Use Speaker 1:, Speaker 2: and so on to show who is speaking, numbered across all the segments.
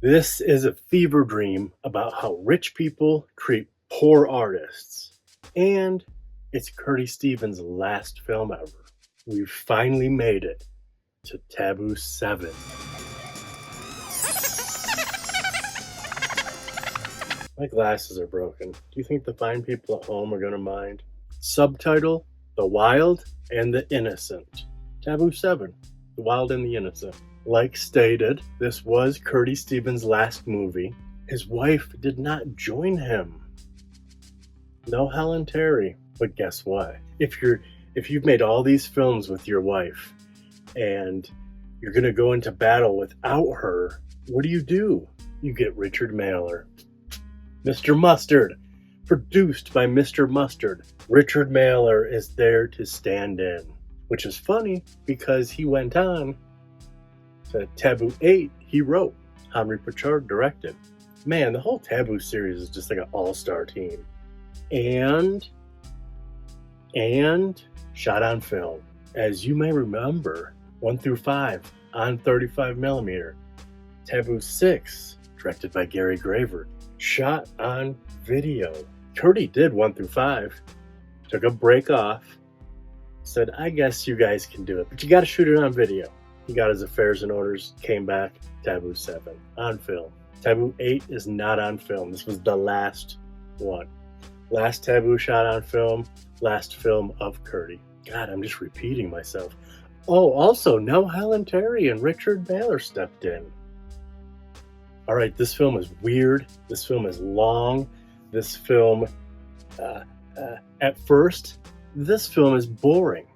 Speaker 1: This is a fever dream about how rich people treat poor artists. And it's Kirdy Stevens' last film ever. We've finally made it to Taboo VII. My glasses are broken. Do you think the fine people at home are going to mind? Subtitle: The Wild and the Innocent. Taboo VII, The Wild and the Innocent. Like stated, this was Kirdy Stevens' last movie. His wife did not join him. No Helen Terry. But guess what? If you've made all these films with your wife and you're going to go into battle without her, what do? You get Richard Mailer. Mr. Mustard, produced by Mr. Mustard. Richard Mailer is there to stand in, which is funny because he went on to Taboo VIII. He wrote, Henry Pritchard directed. Man, the whole Taboo series is just like an all-star team. And shot on film. As you may remember, 1 through 5 on 35mm. Taboo VI, directed by Gary Graver, shot on video. Kirdy did 1 through 5, took a break off, said, I guess you guys can do it, but you got to shoot it on video. He got his affairs in orders, came back, Taboo VII, on film. Taboo VIII is not on film. This was the last one. Last Taboo shot on film, last film of Kirdy. God, I'm just repeating myself. Oh, also, no Helen Terry and Richard Mailer stepped in. All right, this film is weird. This film is long. This film, at first, this film is boring.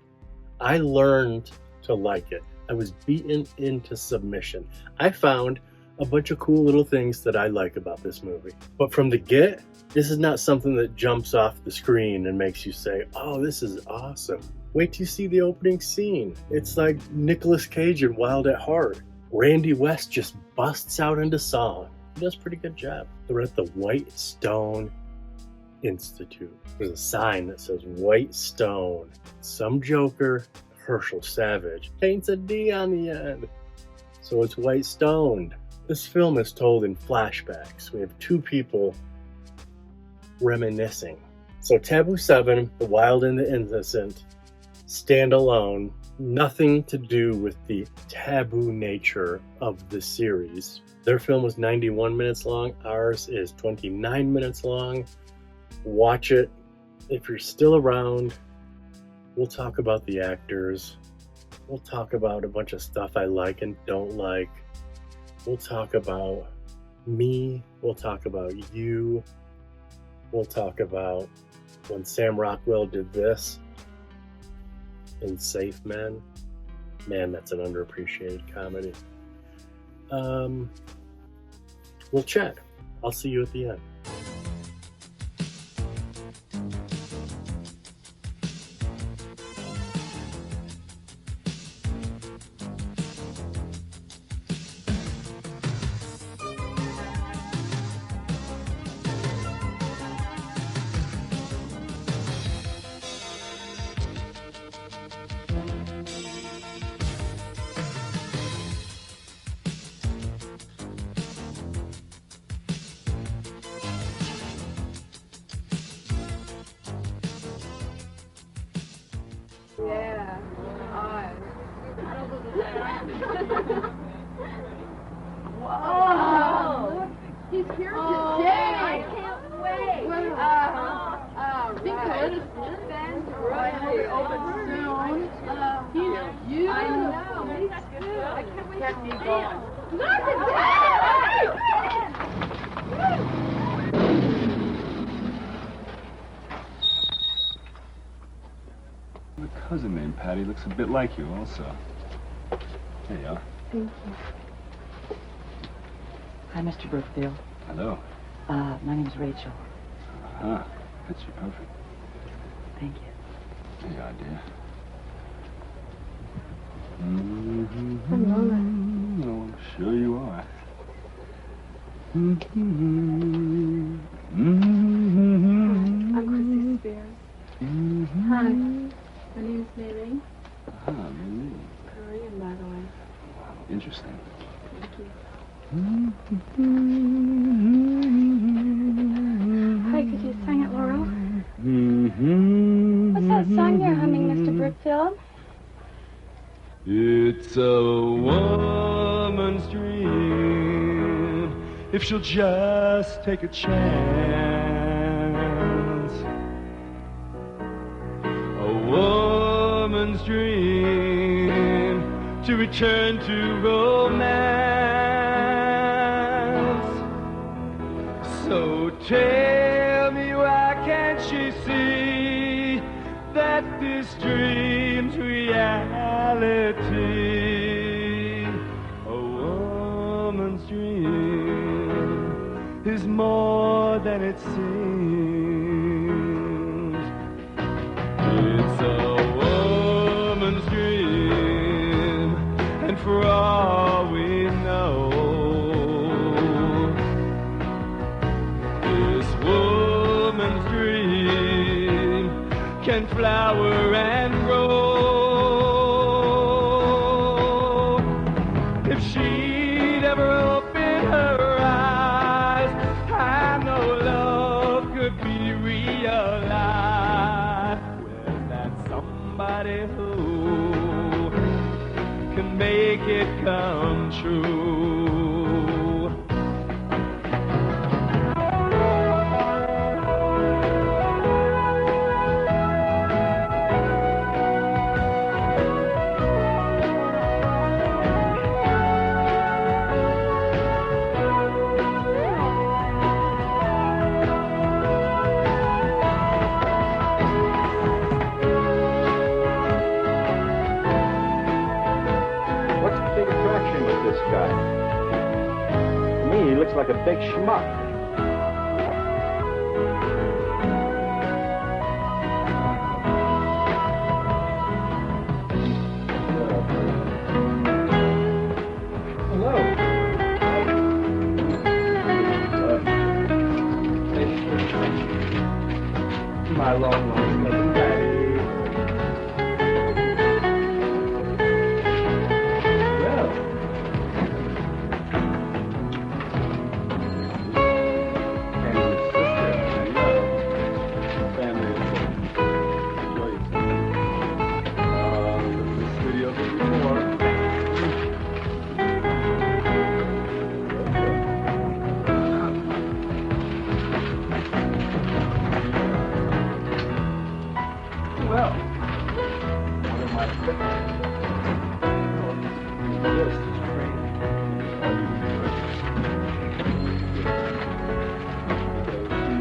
Speaker 1: I learned to like it. I was beaten into submission. I found a bunch of cool little things that I like about this movie. But from the get, this is not something that jumps off the screen and makes you say, oh, this is awesome. Wait till you see the opening scene. It's like Nicolas Cage in Wild at Heart. Randy West just busts out into song. He does a pretty good job. They're at the White Stone Institute. There's a sign that says White Stone. Some joker, Herschel Savage, paints a D on the end. So it's White Stoned. This film is told in flashbacks. We have two people reminiscing. So Taboo VII, The Wild and the Innocent, stand alone. Nothing to do with the taboo nature of the series. Their film was 91 minutes long. Ours is 29 minutes long. Watch it. If you're still around, we'll talk about the actors. We'll talk about a bunch of stuff I like and don't like. We'll talk about me. We'll talk about you. We'll talk about when Sam Rockwell did this in Safe Men. Man, that's an underappreciated comedy. We'll chat. I'll see you at the end.
Speaker 2: Yeah. Whoa! He's here today. I can't wait. Think of it. Really open soon. He's you. I know. He's good. I can't wait to see him. Not today!
Speaker 3: A cousin named Patty looks a bit like you also. There you are.
Speaker 4: Thank you. Hi, Mr. Brookfield.
Speaker 3: Hello.
Speaker 4: My name's Rachel.
Speaker 3: Uh-huh. That's you perfect.
Speaker 4: Thank you.
Speaker 3: There you are, dear.
Speaker 4: Hello.
Speaker 3: Oh, I'm sure you are.
Speaker 4: I'm Chrissy Spears. Hi. My name's Mei.
Speaker 3: Ah, maybe.
Speaker 4: Korean, by the way.
Speaker 3: Wow, interesting.
Speaker 4: Thank you. Hi, could you sing it, Laurel? What's that song you're humming, Mr. Brookfield?
Speaker 3: It's a woman's dream if she'll just take a chance. A woman's dream to return to romance. So tell me, why can't she see that this dream's reality? A woman's dream is more than it seems. It's a woman's dream, and for all we know, this woman's dream can flower and grow. If she'd ever open her eyes, I know love could be realized. Where's that somebody who can make it come true?
Speaker 5: What's the big attraction with this guy? To me, he looks like a big schmuck. Hello. My long cousin Patty. Well. And his sister, family enjoy this video before. Well, one of my pictures. This is great.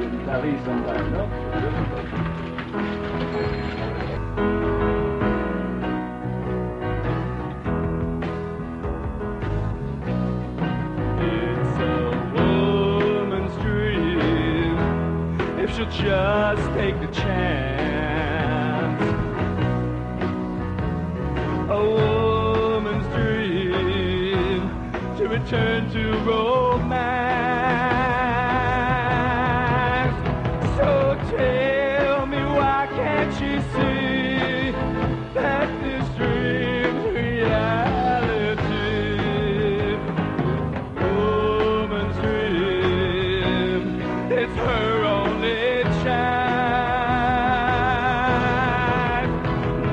Speaker 5: In Italy sometime, no?
Speaker 3: It's a woman's dream if she'll just take the chance. A woman's dream to return to romance. So tell me, why can't she see that this dream's reality? Woman's dream, it's her only chance.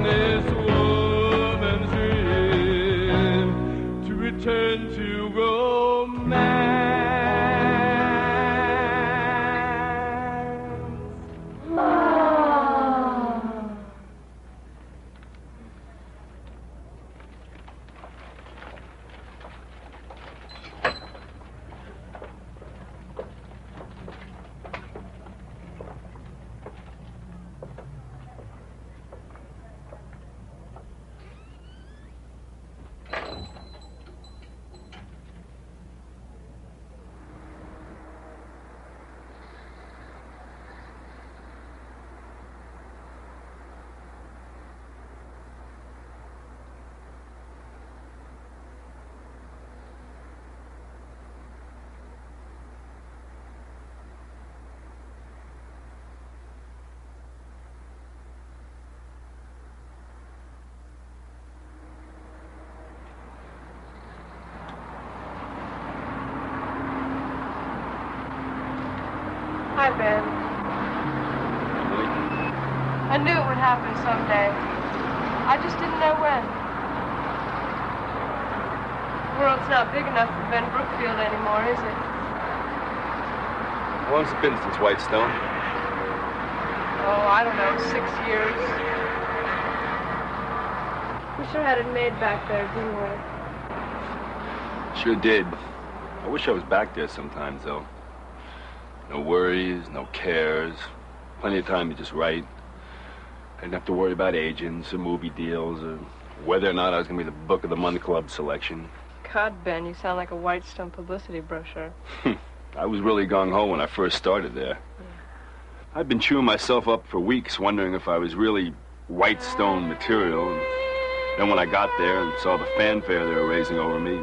Speaker 3: This woman's dream to return to romance.
Speaker 4: Hi, Ben. I knew it would happen someday. I just didn't know when. The world's not big enough for Ben Brookfield anymore, is it?
Speaker 3: How long's it been since Whitestone?
Speaker 4: Oh, I don't know, 6 years. We sure had it made back there, didn't we?
Speaker 3: Sure did. I wish I was back there sometimes, though. No worries, no cares. Plenty of time to just write. I didn't have to worry about agents or movie deals or whether or not I was going to be the Book of the Month Club selection.
Speaker 4: God, Ben, you sound like a Whitestone publicity brochure.
Speaker 3: I was really gung-ho when I first started there. I'd been chewing myself up for weeks, wondering if I was really Whitestone material. And then when I got there and saw the fanfare they were raising over me,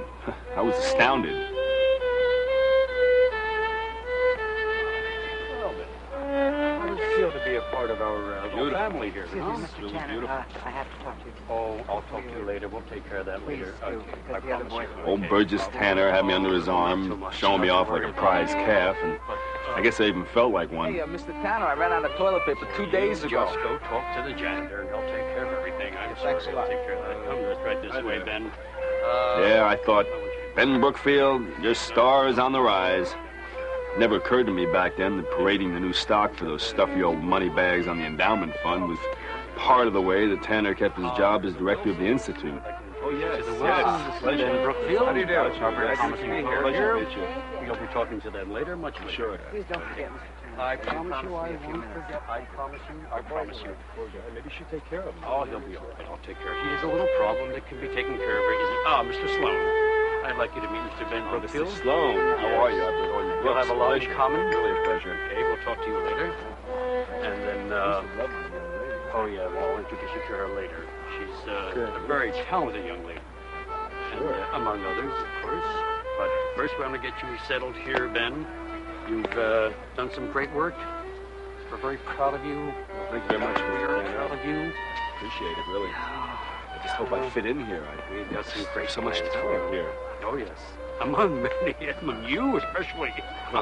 Speaker 3: I was astounded.
Speaker 5: How does it feel to be a part of our little family here?
Speaker 6: Excuse me, Mr. Tanner, I have to talk to you.
Speaker 5: Oh, I'll talk to you later. We'll take care of that later.
Speaker 6: Please do, because the other boys...
Speaker 3: Old Burgess Tanner had me under his arm, showing me off like a prize calf, and I guess I even felt like one.
Speaker 6: Hey, Mr. Tanner, I ran out of toilet paper 2 days ago.
Speaker 5: Just go talk to the janitor, and he'll take care of everything. I'm sorry.
Speaker 6: Thanks a lot.
Speaker 5: Take care of that. Come, let's right this way, Ben.
Speaker 3: Yeah, I thought, Ben Brookfield, your star is on the rise. Never occurred to me back then that parading the new stock for those stuffy old money bags on the endowment fund was part of the way that Tanner kept his job as director of the Institute.
Speaker 5: Oh, yes. Ben Brookfield. How do you do? Very promising to be here. Pleasure to meet you. You'll be talking to them later, much sure.
Speaker 6: Please don't forget, Mr. Tanner.
Speaker 5: I promise you I won't forget. I promise you. I promise you. Maybe you should take care of him. Oh, he'll be all right. I'll take care of him. He has a little problem that can be taken care of very easily. Ah, Mr. Sloan. I'd like you to meet Mr. Ben Brookfield.
Speaker 3: Mr. Sloan, how are you? I've been on your
Speaker 5: We'll have a lot in
Speaker 3: pleasure.
Speaker 5: common.
Speaker 3: Really a pleasure.
Speaker 5: Okay, we'll talk to you later. And then, oh yeah, well, I'll introduce you to her later. She's a very talented young lady. And, among others, of course. But first, we want to get you settled here, Ben. You've done some great work. We're very proud of you.
Speaker 3: Thank you very much.
Speaker 5: We are proud of you.
Speaker 3: Appreciate it, really. I just hope I fit in here.
Speaker 5: We've got some great
Speaker 3: so much to
Speaker 5: plans
Speaker 3: tell
Speaker 5: for
Speaker 3: you here.
Speaker 5: Oh, yes. Among many, among you especially.
Speaker 3: We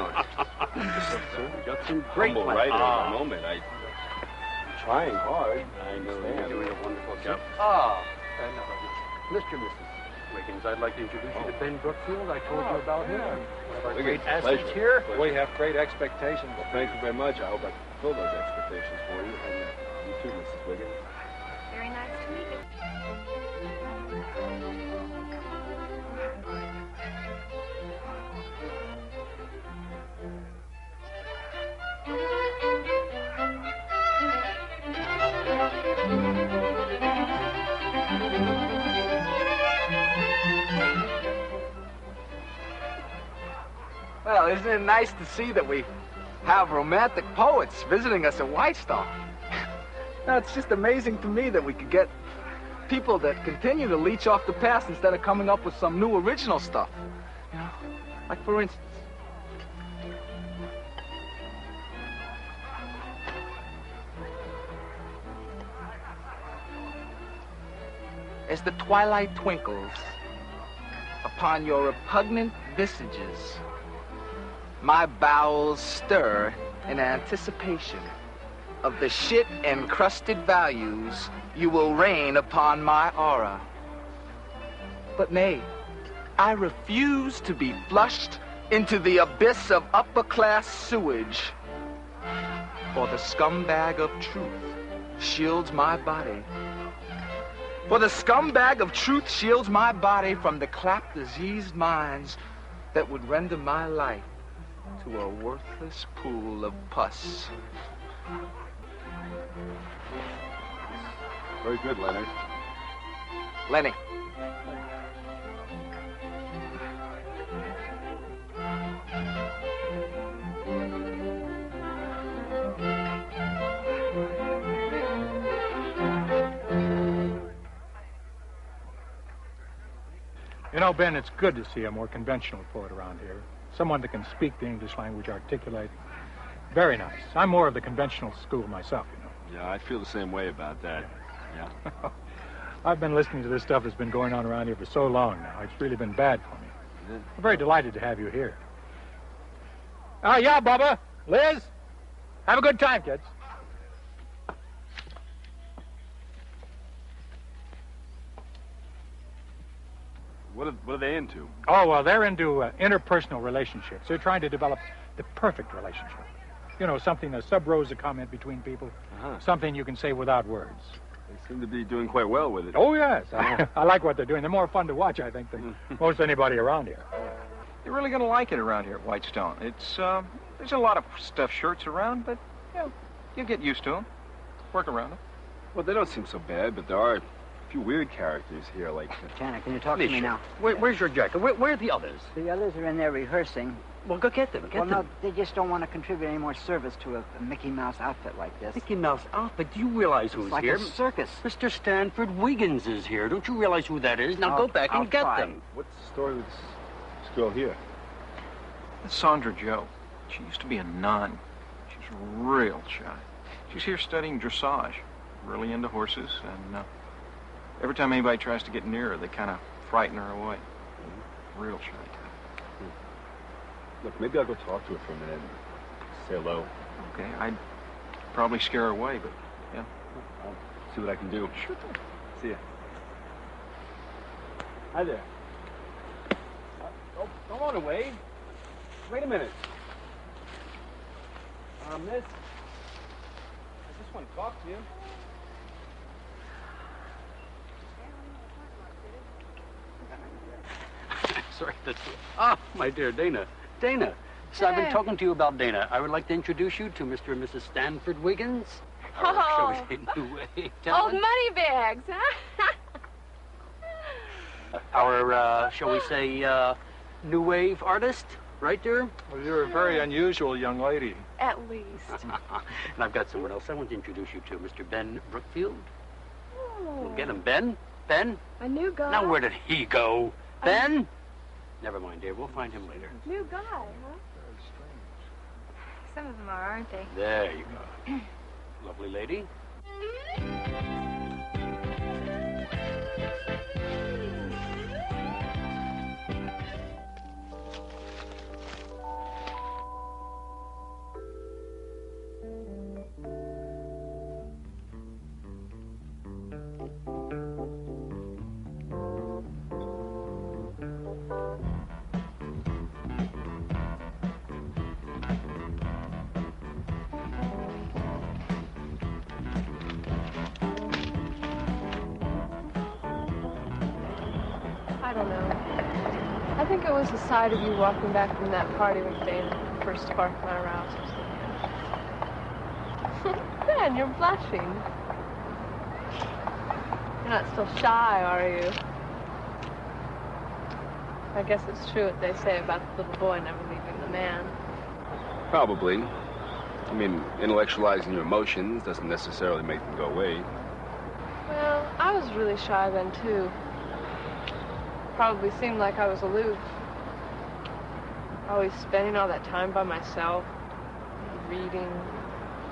Speaker 3: got some
Speaker 5: great
Speaker 3: humble
Speaker 5: plans.
Speaker 3: writer at the moment. I'm trying hard.
Speaker 5: I know you're doing a wonderful job. Mr. and Mrs. Wiggins, I'd like to introduce you to Ben Brookfield. I told you about him. One of our great assets here.
Speaker 3: We have great expectations. Well, thank you very much. I hope I can fulfill those expectations for you. And you too, Mrs. Wiggins.
Speaker 7: Very nice to meet you.
Speaker 6: Well, isn't it nice to see that we have romantic poets visiting us at Whitestone? Now, it's just amazing to me that we could get people that continue to leech off the past instead of coming up with some new original stuff. You know, like for instance, as the twilight twinkles upon your repugnant visages, my bowels stir in anticipation of the shit-encrusted values you will rain upon my aura. But nay, I refuse to be flushed into the abyss of upper-class sewage, for the scumbag of truth shields my body. For the scumbag of truth shields my body from the clap-diseased minds that would render my life to a worthless pool of pus.
Speaker 3: Very good, Leonard.
Speaker 6: Lenny.
Speaker 8: You know, Ben, it's good to see a more conventional poet around here. Someone that can speak the English language, articulate. Very nice. I'm more of the conventional school myself, you know.
Speaker 3: Yeah, I feel the same way about that. Yeah.
Speaker 8: I've been listening to this stuff that's been going on around here for so long now. It's really been bad for me. I'm very delighted to have you here. Yeah, Bubba. Liz? Have a good time, kids.
Speaker 3: What are they into?
Speaker 8: Oh, well, they're into interpersonal relationships. They're trying to develop the perfect relationship. You know, something, a sub-rosa comment between people, something you can say without words.
Speaker 3: They seem to be doing quite well with it.
Speaker 8: Oh, yes. I like what they're doing. They're more fun to watch, I think, than most anybody around here.
Speaker 9: You're really going to like it around here at Whitestone. It's, there's a lot of stuffed shirts around, but, you know, you'll get used to them. Work around them.
Speaker 3: Well, they don't seem so bad, but there are a few weird characters here, like...
Speaker 10: Janet, can you talk to me now?
Speaker 5: Where's your jacket? Where are the others?
Speaker 10: The others are in there rehearsing.
Speaker 5: Well, go get them. Get them.
Speaker 10: No, they just don't want to contribute any more service to a Mickey Mouse outfit like this.
Speaker 5: Mickey Mouse outfit? Do you realize who's
Speaker 10: It's like
Speaker 5: here?
Speaker 10: a circus.
Speaker 5: Mr. Stanford Wiggins is here. Don't you realize who that is? Now go back and get them.
Speaker 3: What's the story with this girl here?
Speaker 9: That's Sandra Joe. She used to be a nun. She's real shy. She's here studying dressage. Really into horses, and every time anybody tries to get near her, they kind of frighten her away. Real shy type.
Speaker 3: Look, maybe I'll go talk to her for a minute and say hello.
Speaker 9: Okay, I'd probably scare her away, but yeah.
Speaker 3: I'll see what I can do.
Speaker 9: Sure thing.
Speaker 3: See ya. Hi there. Don't run away. Wait a minute. Miss, I just want to talk to you.
Speaker 5: Sorry, that's... Ah, my dear Dana. Dana. So I've been talking to you about Dana. I would like to introduce you to Mr. and Mrs. Stanford Wiggins. Or, shall we say, New Wave talent.
Speaker 7: Old money bags, huh?
Speaker 5: Our, shall we say, New Wave artist, right there?
Speaker 8: Well, you're a very unusual young lady.
Speaker 7: At least.
Speaker 5: And I've got someone else I want to introduce you to, Mr. Ben Brookfield.
Speaker 7: Oh.
Speaker 5: We'll get him. Ben? Ben?
Speaker 7: A new guy.
Speaker 5: Now, where did he go? Ben? Never mind, dear. We'll find him later.
Speaker 7: New guy, huh? Some of them are, aren't they?
Speaker 5: There you go. Lovely lady.
Speaker 4: I don't know. I think it was the sight of you walking back from that party with Dana first sparked my arousal. Ben, you're blushing. You're not still shy, are you? I guess it's true what they say about the little boy never leaving the man.
Speaker 3: Probably. I mean, intellectualizing your emotions doesn't necessarily make them go away.
Speaker 4: Well, I was really shy then, too. Probably seemed like I was aloof. Always spending all that time by myself, reading,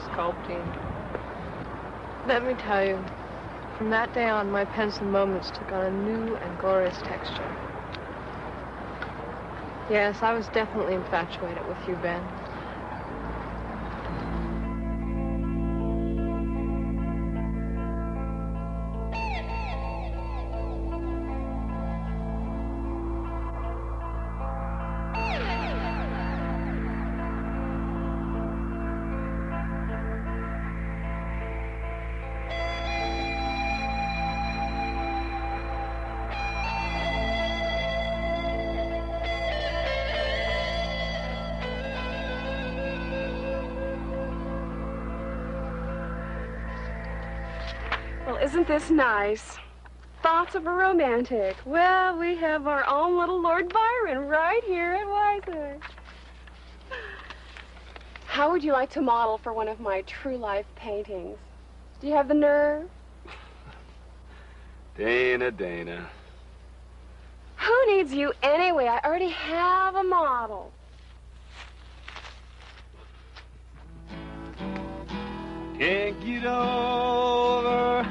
Speaker 4: sculpting. Let me tell you, from that day on, my pencil moments took on a new and glorious texture. Yes, I was definitely infatuated with you, Ben.
Speaker 11: Well, isn't this nice? Thoughts of a romantic. Well, we have our own little Lord Byron right here at Weiser. How would you like to model for one of my true life paintings? Do you have the nerve?
Speaker 3: Dana.
Speaker 11: Who needs you anyway? I already have a model.
Speaker 12: Can't get over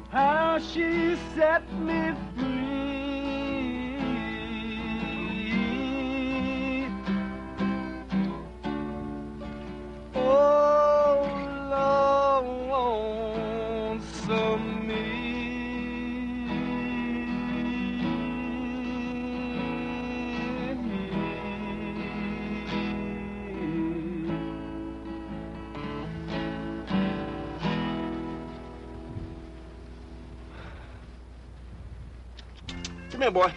Speaker 12: how she set me free. Oh,
Speaker 3: here, boy.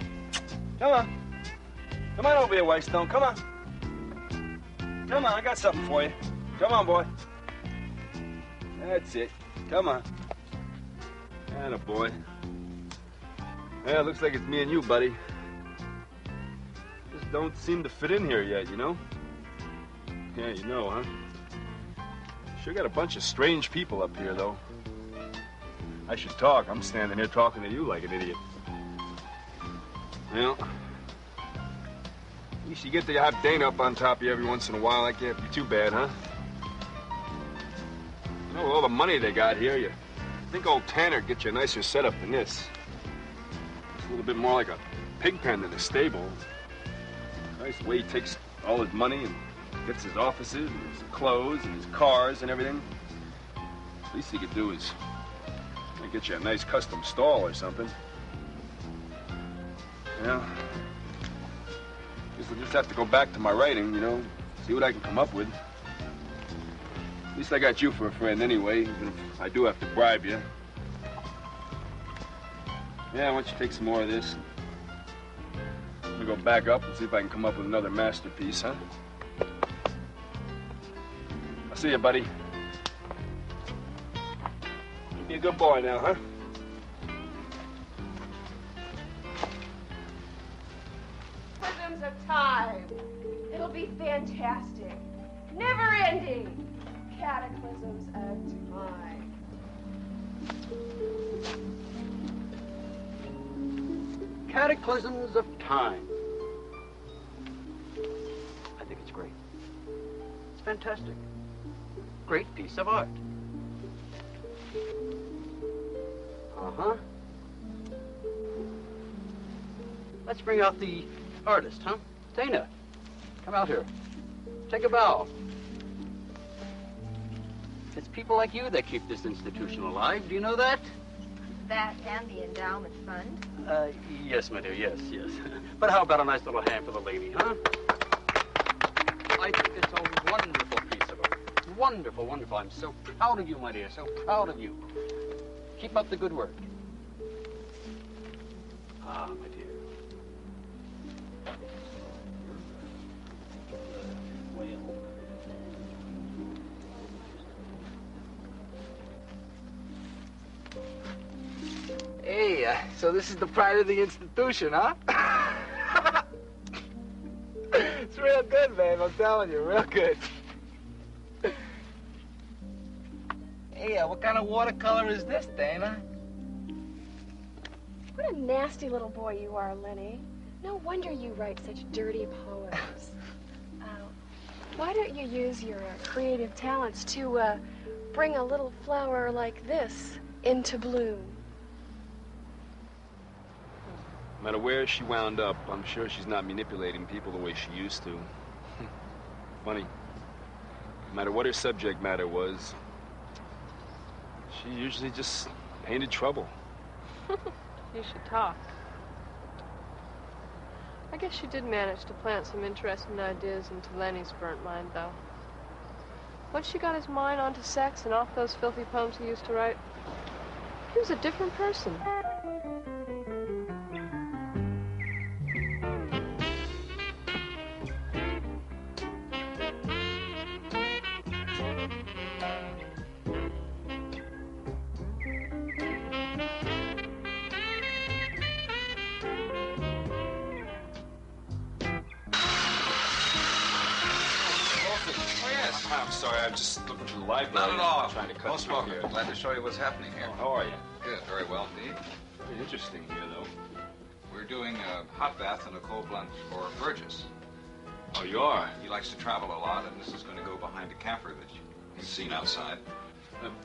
Speaker 3: Come on. Come on over here, Whitestone. Come on. Come on, I got something for you. Come on, boy. That's it. Come on. Atta boy. Yeah, looks like it's me and you, buddy. Just don't seem to fit in here yet, you know? Yeah, you know, huh? Sure got a bunch of strange people up here, though. I should talk. I'm standing here talking to you like an idiot. Well, at least you get to have Dana up on top of you every once in a while. That can't be too bad, huh? You know, with all the money they got here, you think old Tanner get you a nicer setup than this. It's a little bit more like a pig pen than a stable. Nice way he takes all his money and gets his offices and his clothes and his cars and everything. Least he could do is get you a nice custom stall or something. Yeah. Guess I'll just have to go back to my writing, you know, see what I can come up with. At least I got you for a friend anyway, even if I do have to bribe you. Yeah, why don't you take some more of this? I'm gonna go back up and see if I can come up with another masterpiece, huh? I'll see you, buddy. Be a good boy now, huh?
Speaker 11: Prisms of time. It'll be fantastic. Never ending. Cataclysms of time.
Speaker 5: Cataclysms of time. I think it's great. It's fantastic. Great piece of art. Uh-huh. Let's bring out the artist, huh? Dana, come out here. Take a bow. It's people like you that keep this institution alive. Do you know that?
Speaker 7: That and the endowment fund.
Speaker 5: Yes, my dear, yes. But how about a nice little hand for the lady, huh? I think it's a wonderful piece of art. Wonderful, wonderful. I'm so proud of you, my dear, so proud of you. Keep up the good work. Ah, my dear.
Speaker 6: Hey, so this is the pride of the institution, huh? It's real good, babe. I'm telling you, real good. Hey, what kind of watercolor is this, Dana?
Speaker 11: What a nasty little boy you are, Lenny. No wonder you write such dirty poems. Why don't you use your creative talents to bring a little flower like this into bloom?
Speaker 3: No matter where she wound up, I'm sure she's not manipulating people the way she used to. Funny. No matter what her subject matter was, she usually just painted trouble.
Speaker 4: You should talk. I guess she did manage to plant some interesting ideas into Lenny's burnt mind, though. Once she got his mind onto sex and off those filthy poems he used to write, he was a different person.
Speaker 3: I'm sorry, I'm just looking through the library.
Speaker 13: Not at all.
Speaker 3: I'm trying to cut
Speaker 13: Most
Speaker 3: through
Speaker 13: welcome.
Speaker 3: here.
Speaker 13: Glad to show you what's happening here.
Speaker 3: How are you?
Speaker 13: Good, very well indeed.
Speaker 3: Very interesting here, though.
Speaker 13: We're doing a hot bath and a cold plunge for Burgess.
Speaker 3: Oh, you are?
Speaker 13: He likes to travel a lot, and this is going to go behind a camper that you've seen outside.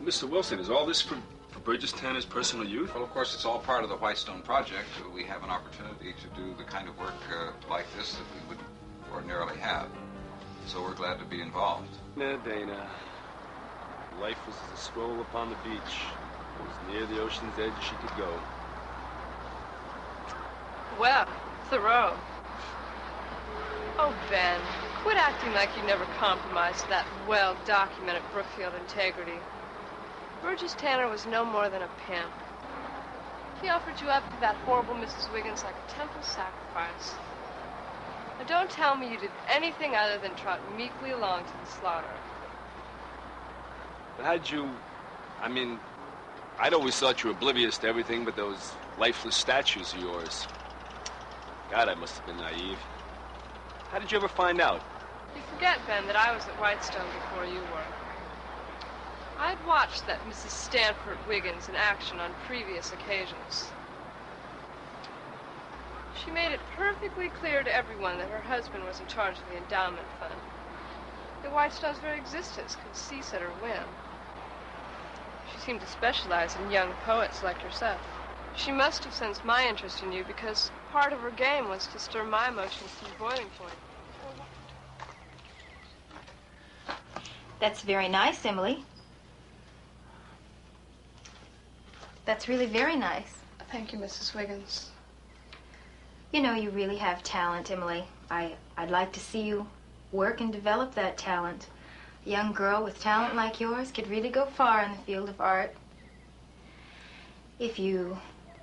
Speaker 3: Mr. Wilson, is all this for Burgess Tanner's personal use?
Speaker 13: Well, of course, it's all part of the Whitestone project. We have an opportunity to do the kind of work like this that we would ordinarily have. So we're glad to be involved.
Speaker 3: Nah, Dana. Life was as a stroll upon the beach. As near the ocean's edge as she could go.
Speaker 4: Well, Thoreau. Oh, Ben, quit acting like you never compromised that well-documented Brookfield integrity. Burgess Tanner was no more than a pimp. He offered you up to that horrible Mrs. Wiggins like a temple sacrifice. Now, don't tell me you did anything other than trot meekly along to the slaughter.
Speaker 3: But how'd you... I mean, I'd always thought you were oblivious to everything but those lifeless statues of yours. God, I must have been naive. How did you ever find out?
Speaker 4: You forget, Ben, that I was at Whitestone before you were. I'd watched that Mrs. Stanford Wiggins in action on previous occasions. She made it perfectly clear to everyone that her husband was in charge of the endowment fund. That Whitestone's very existence could cease at her whim. She seemed to specialize in young poets like yourself. She must have sensed my interest in you because part of her game was to stir my emotions to the boiling point.
Speaker 7: That's very nice, Emily. That's really very nice.
Speaker 4: Thank you, Mrs. Wiggins.
Speaker 7: You know, you really have talent, Emily. I'd like to see you work and develop that talent. A young girl with talent like yours could really go far in the field of art. If you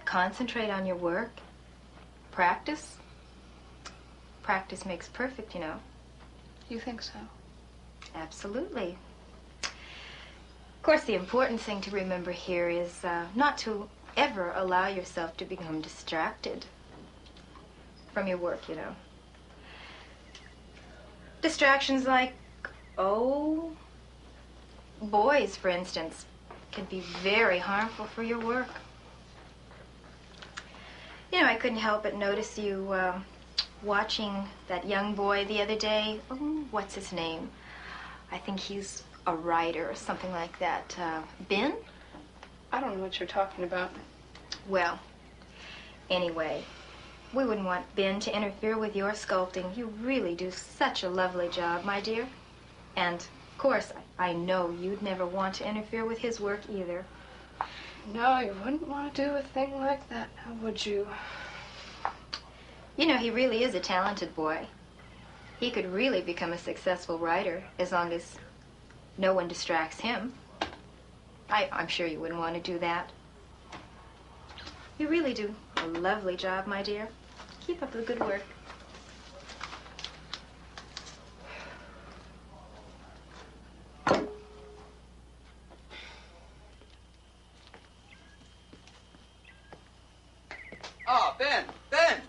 Speaker 7: concentrate on your work, practice. Practice makes perfect, you know.
Speaker 4: You think so?
Speaker 7: Absolutely. Of course, the important thing to remember here is not to ever allow yourself to become distracted from your work, you know. Distractions like, oh, boys, for instance, can be very harmful for your work. You know, I couldn't help but notice you watching that young boy the other day. Oh, what's his name? I think he's a writer or something like that. Ben?
Speaker 4: I don't know what you're talking about.
Speaker 7: Well, anyway, we wouldn't want Ben to interfere with your sculpting. You really do such a lovely job, my dear. And, of course, I know you'd never want to interfere with his work either.
Speaker 4: No, you wouldn't want to do a thing like that, now would you?
Speaker 7: You know, he really is a talented boy. He could really become a successful writer as long as no one distracts him. I'm sure you wouldn't want to do that. You really do a lovely job, my dear. Keep up the good work.
Speaker 14: Oh, Ben! Ben!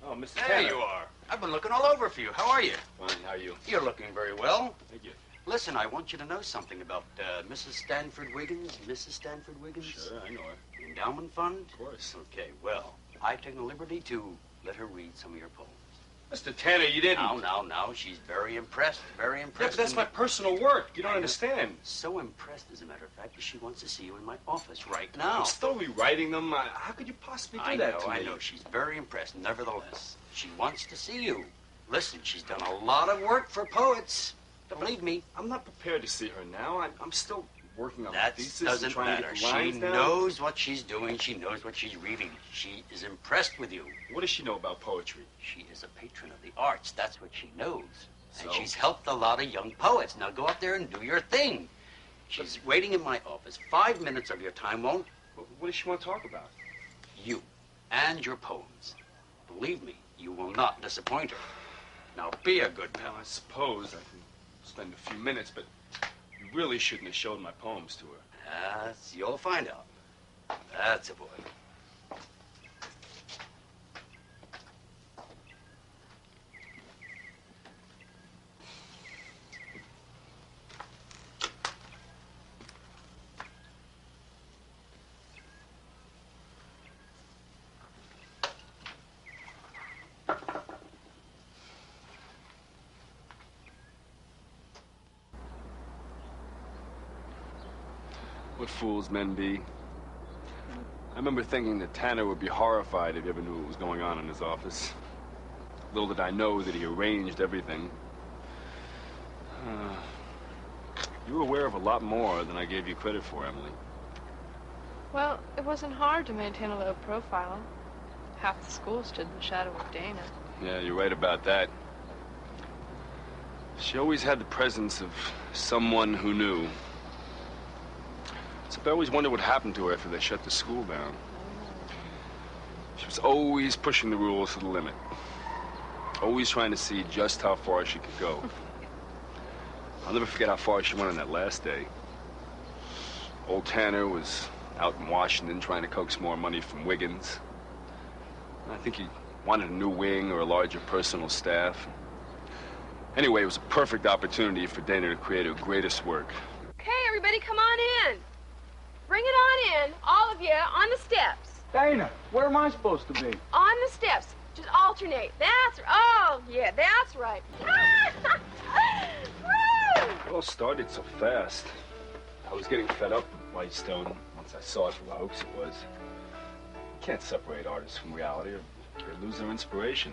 Speaker 3: Oh, Mr.
Speaker 14: There
Speaker 3: Tanner.
Speaker 14: you are. I've been looking all over for you. How are you?
Speaker 3: Fine, how are you?
Speaker 14: You're looking very well.
Speaker 3: Thank you.
Speaker 14: Listen, I want you to know something about Mrs. Stanford Wiggins. Mrs. Stanford Wiggins?
Speaker 3: Sure, I know her.
Speaker 14: The endowment fund?
Speaker 3: Of course.
Speaker 14: Okay, well, I've taken the liberty to let her read some of your poems.
Speaker 3: Mr. Tanner, you didn't.
Speaker 14: Now. She's very impressed, very impressed.
Speaker 3: Yeah, but that's my personal work. You don't understand.
Speaker 14: So impressed, as a matter of fact, that she wants to see you in my office right now.
Speaker 3: I'm still rewriting them. How could you possibly do that to me?
Speaker 14: I know. She's very impressed. Nevertheless, she wants to see you. Listen, she's done a lot of work for poets. Believe me.
Speaker 3: I'm not prepared to see her now. I'm still working on
Speaker 14: that
Speaker 3: the thesis
Speaker 14: doesn't
Speaker 3: and trying
Speaker 14: matter.
Speaker 3: to get the
Speaker 14: She
Speaker 3: lines down.
Speaker 14: knows what she's doing. She knows what she's reading. She is impressed with you.
Speaker 3: What does she know about poetry?
Speaker 14: She is a patron of the arts. That's what she knows.
Speaker 3: So?
Speaker 14: And she's helped a lot of young poets. Now go out there and do your thing. She's waiting in my office. 5 minutes of your time won't.
Speaker 3: What does she want to talk about?
Speaker 14: You and your poems. Believe me, you will not disappoint her. Now be a good pal.
Speaker 3: I suppose I can spend a few minutes, but you really shouldn't have showed my poems to her.
Speaker 14: Yes, you'll find out. That's a boy.
Speaker 3: What fools men be. I remember thinking that Tanner would be horrified if he ever knew what was going on in his office. Little did I know that he arranged everything. You were aware of a lot more than I gave you credit for, Emily.
Speaker 4: Well, it wasn't hard to maintain a low profile. Half the school stood in the shadow of Dana.
Speaker 3: Yeah, you're right about that. She always had the presence of someone who knew. Except I always wondered what happened to her after they shut the school down. She was always pushing the rules to the limit. Always trying to see just how far she could go. I'll never forget how far she went on that last day. Old Tanner was out in Washington trying to coax more money from Wiggins. I think he wanted a new wing or a larger personal staff. Anyway, it was a perfect opportunity for Dana to create her greatest work.
Speaker 11: Okay, everybody, come on in. Bring it on in, all of you, on the steps.
Speaker 12: Dana, where am I supposed to be?
Speaker 11: On the steps. Just alternate. That's, oh, yeah, that's right.
Speaker 3: It all started so fast. I was getting fed up with Whitestone once I saw it for the hoax it was. You can't separate artists from reality or they lose their inspiration.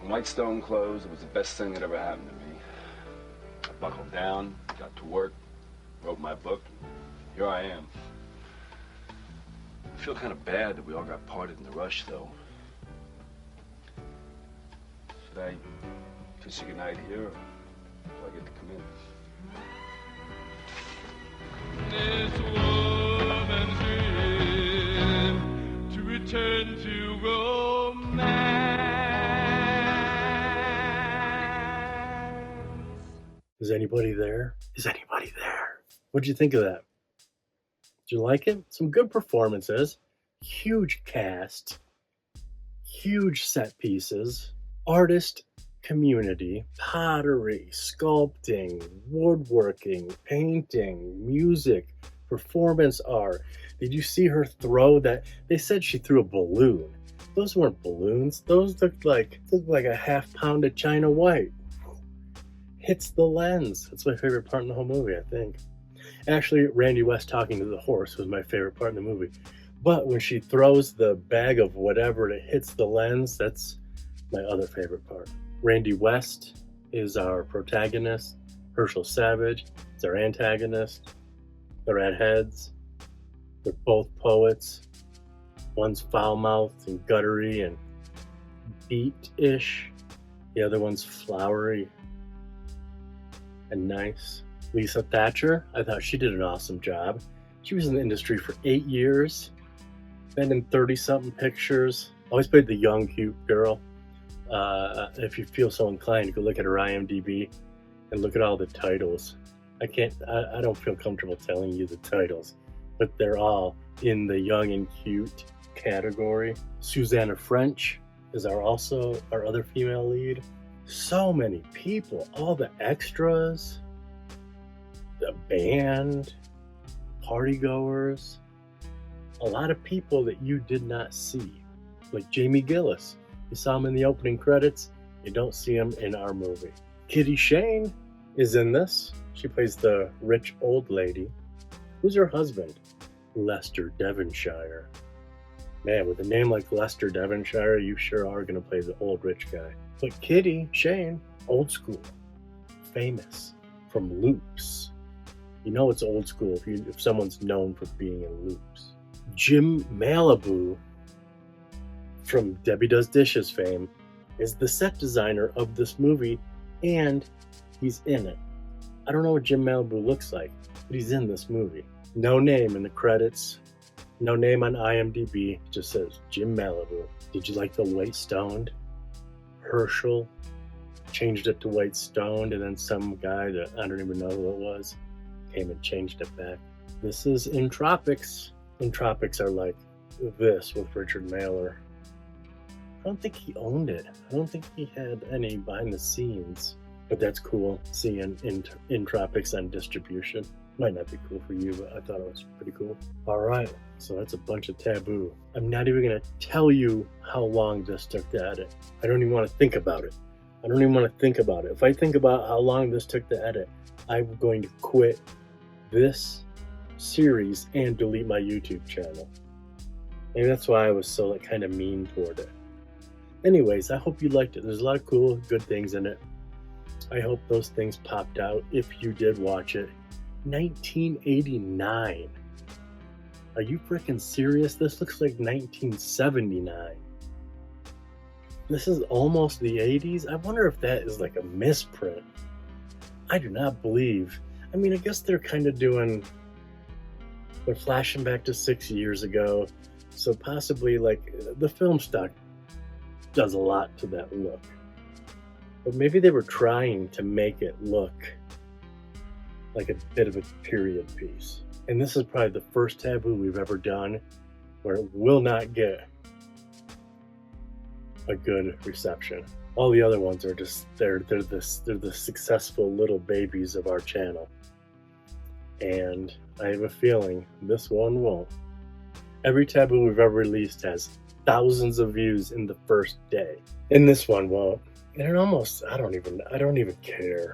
Speaker 3: When Whitestone closed, it was the best thing that ever happened to me. I buckled down, got to work, wrote my book, and here I am. I feel kind of bad that we all got parted in the rush, though. Should I kiss you goodnight here, or do I get to come in?
Speaker 12: This woman's dream to return to romance.
Speaker 1: Is anybody there? Is anybody there? What'd you think of that? Did you like it? Some good performances, huge cast, huge set pieces, artist community, pottery, sculpting, woodworking, painting, music, performance art. Did you see her throw that? They said she threw a balloon. Those weren't balloons. Those looked like a half pound of China white. Hits the lens. That's my favorite part in the whole movie, I think. Actually, Randy West talking to the horse was my favorite part in the movie. But when she throws the bag of whatever and it hits the lens, that's my other favorite part. Randy West is our protagonist. Herschel Savage is our antagonist. They're at heads. They're both poets. One's foul-mouthed and guttery and beat-ish. The other one's flowery and nice. Lisa Thatcher, I thought she did an awesome job. She was in the industry for 8 years. Been in 30-something pictures. Always played the young, cute girl. If you feel so inclined, you can look at her IMDb and look at all the titles. I don't feel comfortable telling you the titles, but they're all in the young and cute category. Suzanne French is our other female lead. So many people, all the extras, the band, partygoers, a lot of people that you did not see, like Jamie Gillis. You saw him in the opening credits. You don't see him in our movie. Kitty Shane is in this. She plays the rich old lady. Who's her husband? Lester Devonshire. Man, with a name like Lester Devonshire, you sure are going to play the old rich guy. But Kitty Shane, old school, famous, from Loops. You know it's old school if someone's known for being in Loops. Jim Malibu, from Debbie Does Dishes fame, is the set designer of this movie, and he's in it. I don't know what Jim Malibu looks like, but he's in this movie. No name in the credits, no name on IMDb, it just says Jim Malibu. Did you like the White Stoned? Herschel changed it to White Stoned, and then some guy that I don't even know who it was came and changed it back. This is Intropics. Intropics are like this with Richard Mailer. I don't think he owned it. I don't think he had any behind the scenes. But that's cool, seeing Intropics on distribution. Might not be cool for you, but I thought it was pretty cool. All right, so that's a bunch of Taboo. I'm not even going to tell you how long this took to edit. I don't even want to think about it. If I think about how long this took to edit, I'm going to quit this series and delete my YouTube channel. Maybe that's why I was so kind of mean toward it. Anyways, I hope you liked it. There's a lot of cool, good things in it. I hope those things popped out if you did watch it. 1989. Are you freaking serious? This looks like 1979. This is almost the 80s. I wonder if that is like a misprint. I do not believe. I mean, I guess they're kind of they're flashing back to 6 years ago. So possibly, like, the film stock does a lot to that look. But maybe they were trying to make it look like a bit of a period piece. And this is probably the first Taboo we've ever done where it will not get a good reception. All the other ones are just, they're the successful little babies of our channel. And I have a feeling this one won't. Every Taboo we've ever released has thousands of views in the first day. And this one won't. And it almost, I don't even care.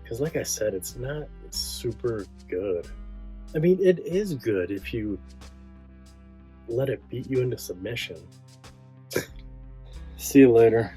Speaker 1: Because like I said, it's not super good. I mean, it is good if you let it beat you into submission. See you later.